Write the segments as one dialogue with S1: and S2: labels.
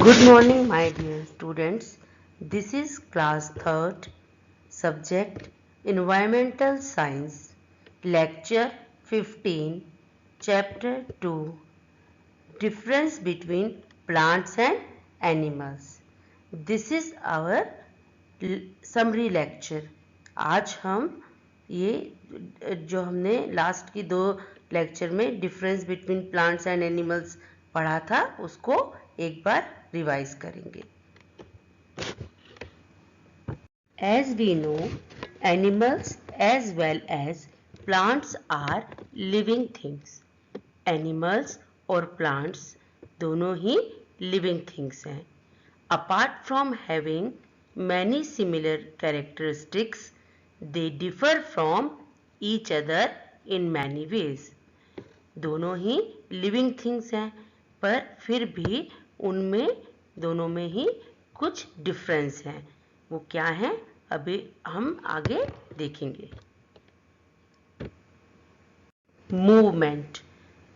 S1: Good morning, my dear students. This is class 3rd, subject Environmental Science, lecture 15, chapter 2, difference between plants and animals. This is our summary lecture. आज हम ये जो हमने last की 2 lecture में difference between plants and animals पढ़ा था उसको एक बार रिवाइज करेंगे. As we know, animals as well as plants are living things. Animals और plants दोनों ही living things हैं. Apart from having many similar characteristics, they differ from each other in many ways. दोनों ही living things हैं, पर फिर भी उनमें दोनों में ही कुछ डिफरेंस हैं. वो क्या है अभी हम आगे देखेंगे. Movement.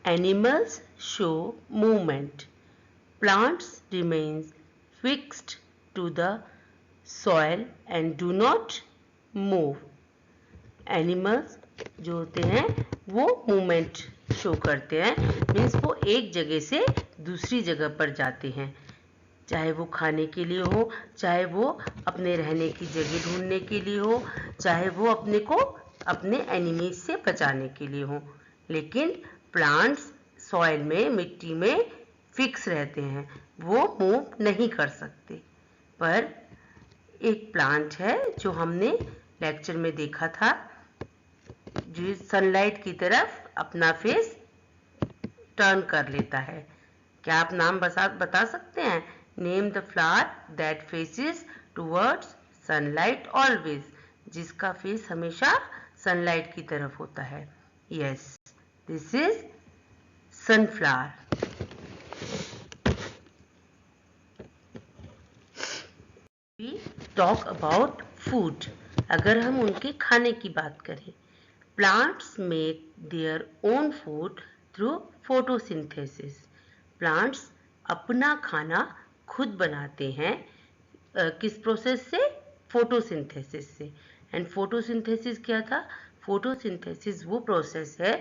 S1: Animals show movement. Plants remains fixed to the soil and do not move. Animals जो होते हैं वो मूवमेंट शो करते हैं, मीन्स वो एक जगह से दूसरी जगह पर जाते हैं, चाहे वो खाने के लिए हो, चाहे वो अपने रहने की जगह ढूंढने के लिए हो, चाहे वो अपने को अपने एनिमीज से बचाने के लिए हो. लेकिन प्लांट्स सॉइल में, मिट्टी में फिक्स रहते हैं, वो मूव नहीं कर सकते. पर एक प्लांट है जो हमने लेक्चर में देखा था, जो सनलाइट की तरफ अपना फेस टर्न कर लेता है. क्या आप नाम बता सकते हैं? Name the flower that faces towards sunlight always. जिसका फेस हमेशा सनलाइट की तरफ होता है. Yes, this is sunflower. We talk about food. अगर हम उनके खाने की बात करें, plants make their own food through photosynthesis. Plants अपना खाना खुद बनाते हैं. किस प्रोसेस से? फोटोसिंथेसिस से. एंड फोटोसिंथेसिस क्या था? फोटोसिंथेसिस वो प्रोसेस है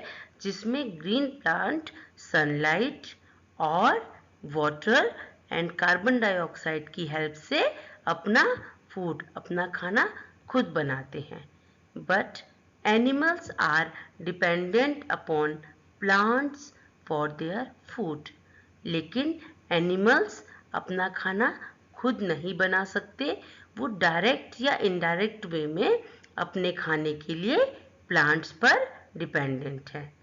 S1: जिसमें ग्रीन प्लांट सनलाइट और वाटर एंड कार्बन डाइऑक्साइड की हेल्प से अपना फूड, अपना खाना खुद बनाते हैं. But animals are dependent upon plants for their food. लेकिन एनिमल्स अपना खाना खुद नहीं बना सकते. वो डायरेक्ट या इनडायरेक्ट वे में अपने खाने के लिए प्लांट्स पर डिपेंडेंट है.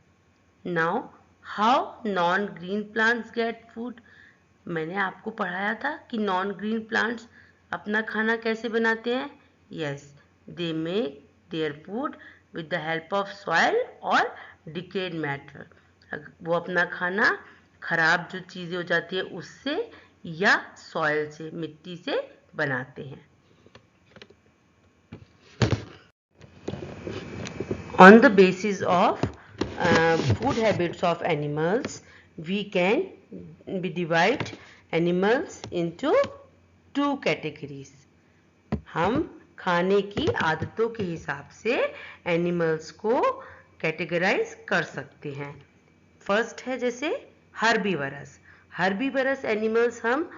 S1: Now how non green plants get food. मैंने आपको पढ़ाया था कि नॉन ग्रीन प्लांट्स अपना खाना कैसे बनाते हैं. Yes, they make their food with the help of soil और डिकेड मैटर. वो अपना खाना खराब जो चीज़ें हो जाती है उससे या सॉइल से, मिट्टी से बनाते हैं. On the basis of food habits of animals, we can divide animals into 2 categories. हम खाने की आदतों के हिसाब से एनिमल्स को कैटेगराइज कर सकते हैं. फर्स्ट है जैसे हर्बीवरस. हर्बीवरस एनिमल्स हम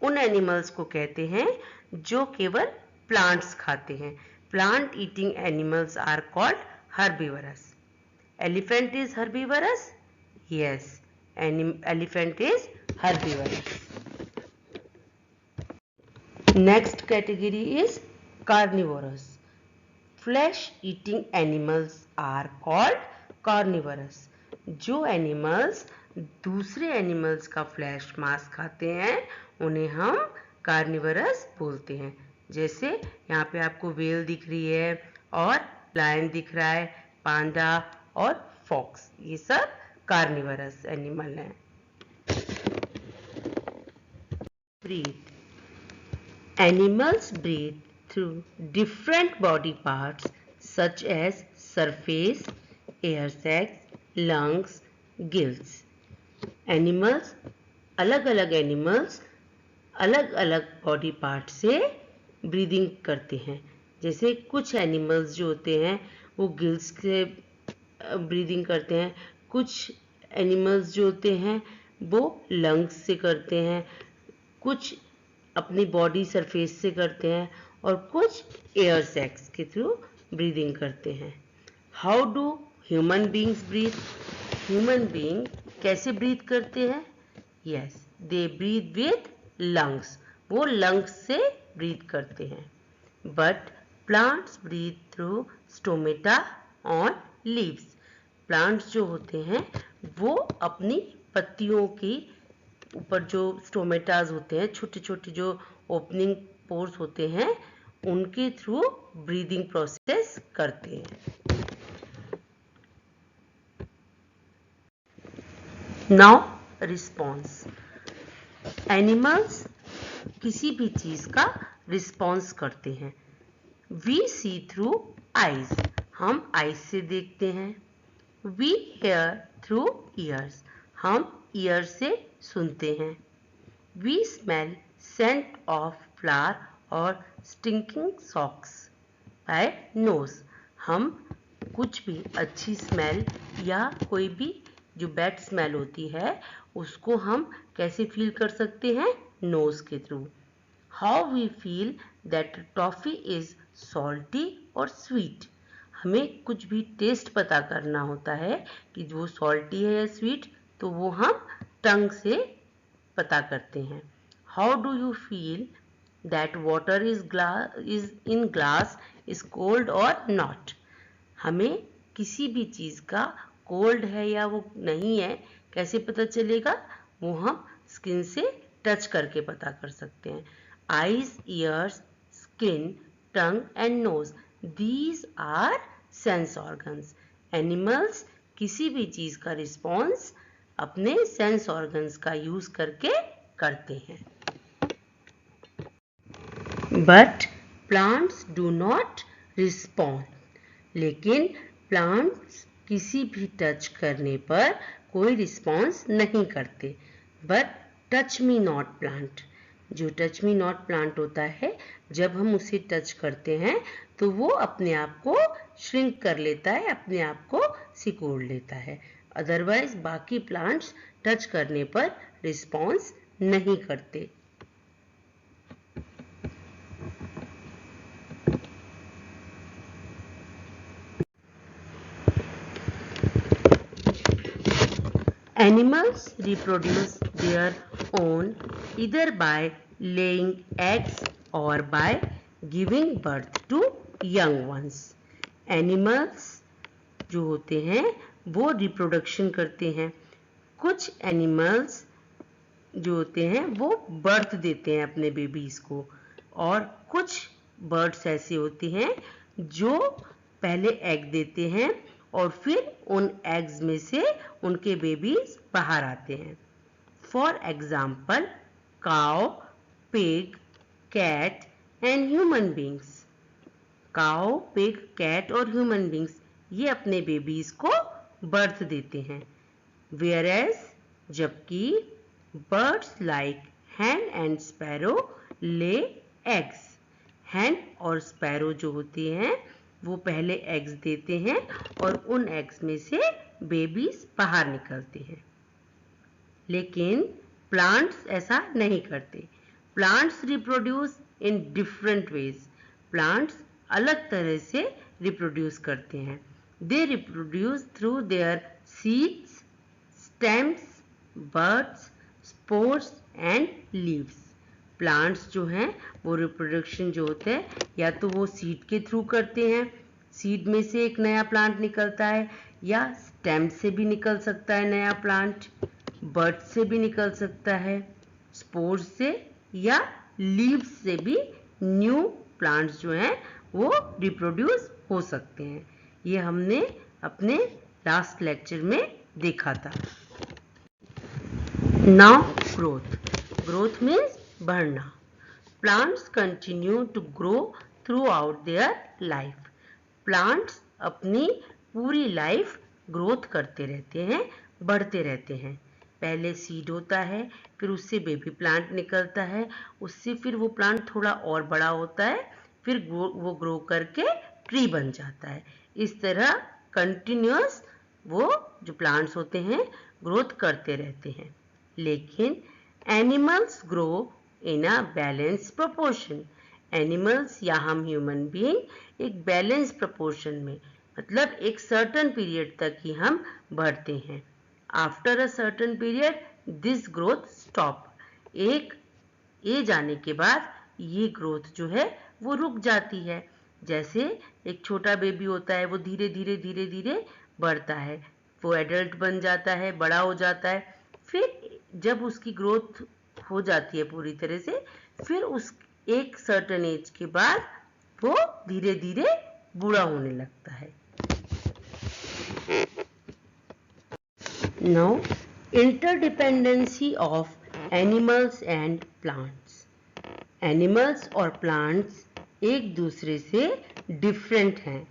S1: उन एनिमल्स को कहते हैं जो केवल प्लांट्स खाते हैं. Plant eating animals are called herbivorous. Elephant is herbivorous? Yes, elephant is herbivorous. Next category is carnivorous. Flesh eating animals are called carnivorous. जो एनिमल्स दूसरे एनिमल्स का फ्लैश मांस खाते हैं उन्हें हम कार्निवरस बोलते हैं. जैसे यहाँ पे आपको व्हेल दिख रही है और लायन दिख रहा है, पांडा और फॉक्स, ये सब कार्निवरस एनिमल हैं. Breathe. Animals breathe through different body parts such as surface, air sacs, lungs, gills. Animals, अलग अलग एनिमल्स अलग अलग बॉडी पार्ट से ब्रीदिंग करते हैं। जैसे कुछ एनिमल्स जो होते हैं वो गिल्स से ब्रीदिंग करते हैं, कुछ एनिमल्स जो होते हैं वो लंग्स से करते हैं, कुछ अपनी बॉडी सरफेस से करते हैं और कुछ एयर सैक्स के थ्रू ब्रीदिंग करते हैं। How do human beings breathe? Human being कैसे ब्रीथ करते हैं? Yes, they breathe with lungs, वो लंग्स से ब्रीथ करते हैं। But plants breathe through stomata on leaves. Plants जो होते हैं वो अपनी पत्तियों की ऊपर जो स्टोमेटाज होते हैं, छोटे छोटे जो ओपनिंग पोर्स होते हैं, उनके थ्रू ब्रीदिंग प्रोसेस करते हैं। Now response. एनिमल्स किसी भी चीज का रिस्पॉन्स करते हैं। वी सी थ्रू आईज, हम आईज से देखते हैं। वी हेयर थ्रू ईयर्स, हम ईयर से सुनते हैं। We smell scent of flower और स्टिंकिंग सॉक्स बाय नोज, हम कुछ भी अच्छी स्मेल या कोई भी जो बैड स्मेल होती है उसको हम कैसे फील कर सकते हैं? नोज के through. How we feel that toffee is salty और स्वीट, हमें कुछ भी टेस्ट पता करना होता है कि वो सॉल्टी है या स्वीट, तो वो हम टंग से पता करते हैं। How do you feel that water is in glass is cold और नॉट, हमें किसी भी चीज का कोल्ड है या वो नहीं है कैसे पता चलेगा? वो हम स्किन से टच करके पता कर सकते हैं। Eyes, ears, skin, tongue and nose, these are sense organs. Animals किसी भी चीज का रिस्पॉन्स अपने सेंस ऑर्गन्स का यूज करके करते हैं। But plants do not respond, लेकिन प्लांट्स किसी भी टच करने पर कोई रिस्पॉन्स नहीं करते। But touch me not plant, जो टच मी नॉट प्लांट होता है, जब हम उसे टच करते हैं तो वो अपने आप को श्रिंक कर लेता है, अपने आप को सिकोड़ लेता है। अदरवाइज बाकी प्लांट्स टच करने पर रिस्पॉन्स नहीं करते। Animals reproduce their own either by laying eggs or by giving birth to young ones. Animals जो होते हैं वो रिप्रोडक्शन करते हैं। कुछ एनिमल्स जो होते हैं वो बर्थ देते हैं अपने बेबीज को, और कुछ बर्ड्स ऐसे होते हैं जो पहले एग देते हैं और फिर उन एग्स में से उनके बेबीज बाहर आते हैं। For example cow, pig, cat and human beings. Cow, pig, cat और ह्यूमन बींग्स ये अपने बेबीज को बर्थ देते हैं। वेयरएज जबकि birds like hen and sparrow lay eggs. Hen और स्पैरो जो होते हैं वो पहले एग्स देते हैं और उन एग्स में से बेबीज बाहर निकलते हैं। लेकिन प्लांट्स ऐसा नहीं करते। Plants reproduce in different ways. Plants अलग तरह से रिप्रोड्यूस करते हैं। They reproduce through their seeds, stems, birds, spores and leaves. Plants जो हैं वो रिप्रोडक्शन जो होते हैं या तो वो सीड के थ्रू करते हैं, सीड में से एक नया प्लांट निकलता है, या स्टेम से भी निकल सकता है नया प्लांट, बर्ड से भी निकल सकता है, स्पोर्स से या लीव्स से भी न्यू प्लांट्स जो हैं वो रिप्रोड्यूस हो सकते हैं। ये हमने अपने लास्ट लेक्चर में देखा था। Now growth. ग्रोथ मीन्स बढ़ना। Plants continue to grow throughout their life. Plants अपनी पूरी लाइफ ग्रोथ करते रहते हैं, बढ़ते रहते हैं। पहले सीड होता है, फिर उससे बेबी प्लांट निकलता है, उससे फिर वो प्लांट थोड़ा और बड़ा होता है, फिर वो ग्रो करके ट्री बन जाता है। इस तरह कंटिन्यूअस वो जो प्लांट्स होते हैं ग्रोथ करते रहते हैं। लेकिन animals grow in a balance proportion. Animals या हम ह्यूमन बीइंग एक बैलेंस प्रोपोर्शन में, मतलब एक सर्टन पीरियड तक ही हम बढ़ते हैं। After a certain period this growth stop. एक एज आने के बाद ये ग्रोथ जो है वो रुक जाती है। जैसे एक छोटा बेबी होता है, वो धीरे धीरे धीरे धीरे बढ़ता है, वो एडल्ट बन जाता है, बड़ा हो जाता है, फिर जब उसकी ग्रोथ हो जाती है पूरी तरह से, फिर उस एक सर्टेन एज के बाद वो धीरे धीरे बूढ़ा होने लगता है। Now interdependency of animals and plants. Animals और प्लांट्स एक दूसरे से डिफरेंट हैं,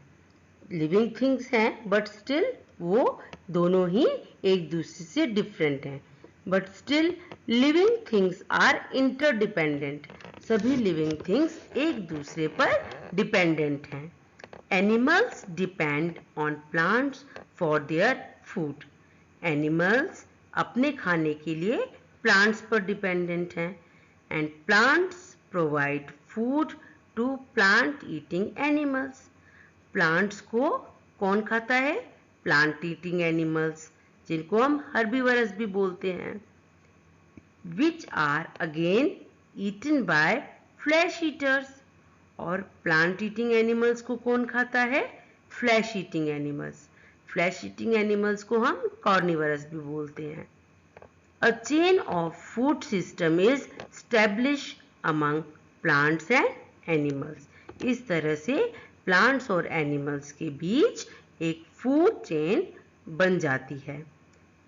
S1: लिविंग थिंग्स हैं, बट स्टिल वो दोनों ही एक दूसरे से डिफरेंट हैं, but still living things are interdependent. सभी लिविंग थिंग्स एक दूसरे पर डिपेंडेंट हैं। Animals depend on plants for their food. Animals अपने खाने के लिए प्लांट्स पर डिपेंडेंट हैं, and plants provide food to plant eating animals. Plants को कौन खाता है? प्लांट ईटिंग एनिमल्स, जिनको हम हर्बीवरस भी बोलते हैं, which are again eaten by flesh eaters. और प्लांट ईटिंग एनिमल्स को कौन खाता है? Flesh eating animals. Flesh eating animals को हम कार्निवरस भी बोलते हैं। A chain of food system is established among plants and animals. इस तरह से प्लांट्स और एनिमल्स के बीच एक फूड चेन बन जाती है।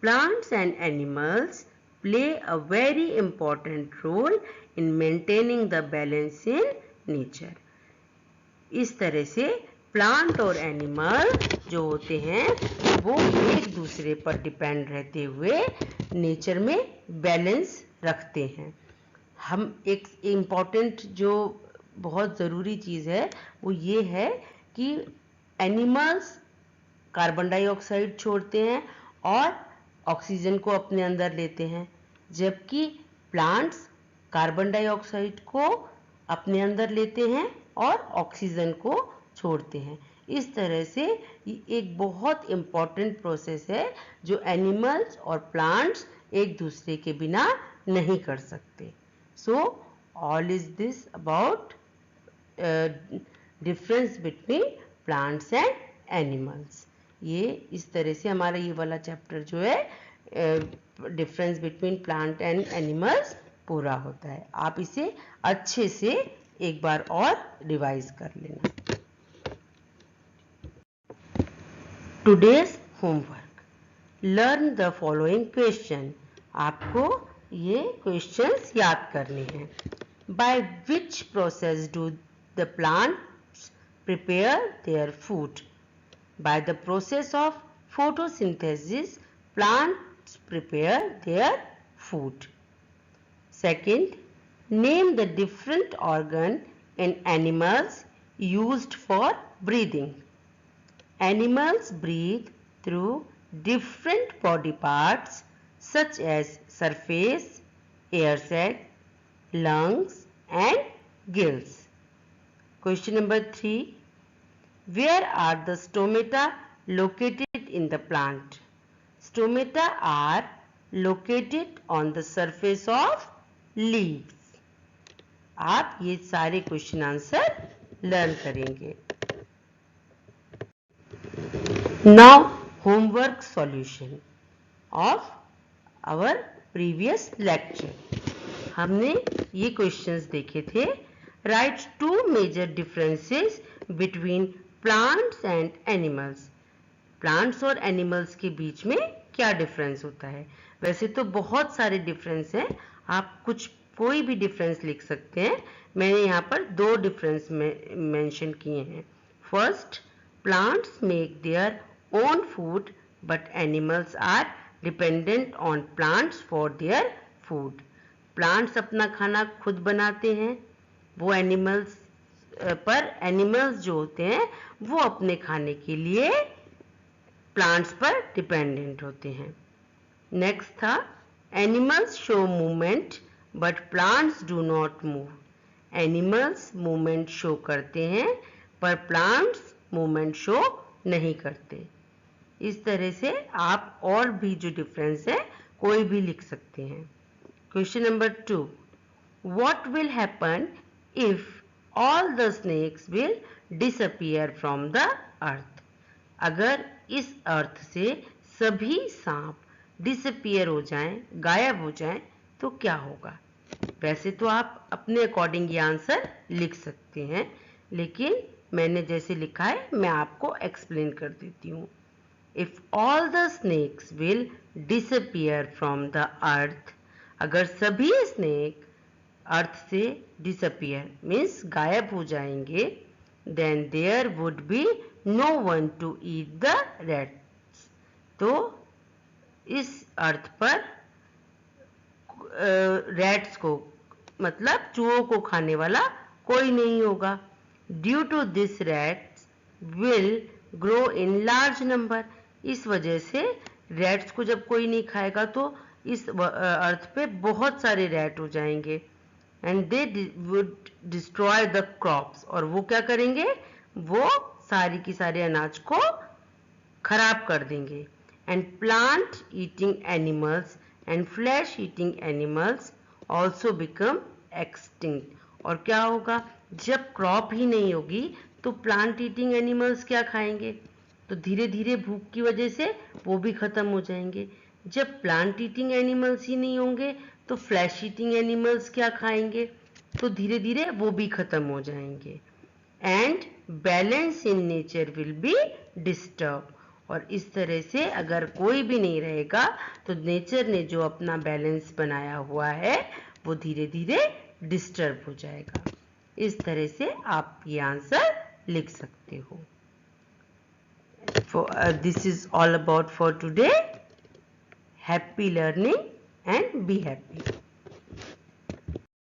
S1: Plants and animals play a very important role in maintaining the balance in nature. इस तरह से प्लांट और एनिमल जो होते हैं वो एक दूसरे पर डिपेंड रहते हुए नेचर में बैलेंस रखते हैं। हम एक इम्पॉर्टेंट जो बहुत ज़रूरी चीज़ है वो ये है कि एनिमल्स कार्बन डाइऑक्साइड छोड़ते हैं और ऑक्सीजन को अपने अंदर लेते हैं, जबकि प्लांट्स कार्बन डाइऑक्साइड को अपने अंदर लेते हैं और ऑक्सीजन को छोड़ते हैं। इस तरह से एक बहुत इम्पॉर्टेंट प्रोसेस है जो एनिमल्स और प्लांट्स एक दूसरे के बिना नहीं कर सकते। So all is this about difference between plants and animals. ये इस तरह से हमारा ये वाला चैप्टर जो है difference between plant and animals पूरा होता है। आप इसे अच्छे से एक बार और रिवाइज कर लेना। Today's homework, learn the following question. आपको ये क्वेश्चंस याद करने हैं। By which process do the plants prepare their food? By the process of photosynthesis, plants prepare their food. Second, name the different organ in animals used for breathing. Animals breathe through different body parts such as surface, air sac, lungs and gills. Question number 3. Where are the stomata located in the plant? Stomata are located on the surface of leaves. आप ये सारे question answer learn करेंगे। Now homework solution of our previous lecture. हमने ये questions देखे थे। Write two major differences between plants and animals. Plants और animals के बीच में क्या डिफरेंस होता है? वैसे तो बहुत सारे डिफरेंस हैं, आप कोई भी डिफरेंस लिख सकते हैं। मैंने यहाँ पर दो डिफरेंस मेंशन किए हैं। First, plants make their own food but animals are dependent on plants for their food. Plants अपना खाना खुद बनाते हैं, वो एनिमल्स जो होते हैं वो अपने खाने के लिए प्लांट्स पर डिपेंडेंट होते हैं। नेक्स्ट था animals show movement but plants do not move. Animals movement show करते हैं पर प्लांट्स मूवमेंट शो नहीं करते। इस तरह से आप और भी जो डिफरेंस है कोई भी लिख सकते हैं। Question number 2, what will happen if all the snakes will disappear from the earth. अगर इस अर्थ से सभी सांप डिसअपियर हो जाएं, गायब हो जाएं, तो क्या होगा। वैसे तो आप अपने अकॉर्डिंग ये आंसर लिख सकते हैं, लेकिन मैंने जैसे लिखा है मैं आपको एक्सप्लेन कर देती हूँ। If all the snakes will disappear from the earth, अगर सभी स्नेक अर्थ से डिसअपियर मीन्स गायब हो जाएंगे, then there would be no one to eat the rats. तो इस अर्थ पर रैट्स को मतलब चूहों को खाने वाला कोई नहीं होगा। Due to this rats will grow in large number. इस वजह से रैट्स को जब कोई नहीं खाएगा तो इस अर्थ पे बहुत सारे रैट हो जाएंगे and they would destroy the crops. और वो क्या करेंगे, वो सारी की सारे अनाज को खराब कर देंगे। And plant eating animals and flash eating animals also become extinct. और क्या होगा, जब क्रॉप ही नहीं होगी तो प्लांट ईटिंग एनिमल्स क्या खाएंगे, तो धीरे धीरे भूख की वजह से वो भी खत्म हो जाएंगे। जब प्लांट ईटिंग एनिमल्स ही नहीं होंगे तो फ्लैश ईटिंग एनिमल्स क्या खाएंगे, तो धीरे धीरे वो भी खत्म हो जाएंगे। And balance in nature will be disturb. और इस तरह से अगर कोई भी नहीं रहेगा तो नेचर ने जो अपना बैलेंस बनाया हुआ है वो धीरे धीरे डिस्टर्ब हो जाएगा। इस तरह से आप ये आंसर लिख सकते हो। This is all about for today. Happy learning and be happy.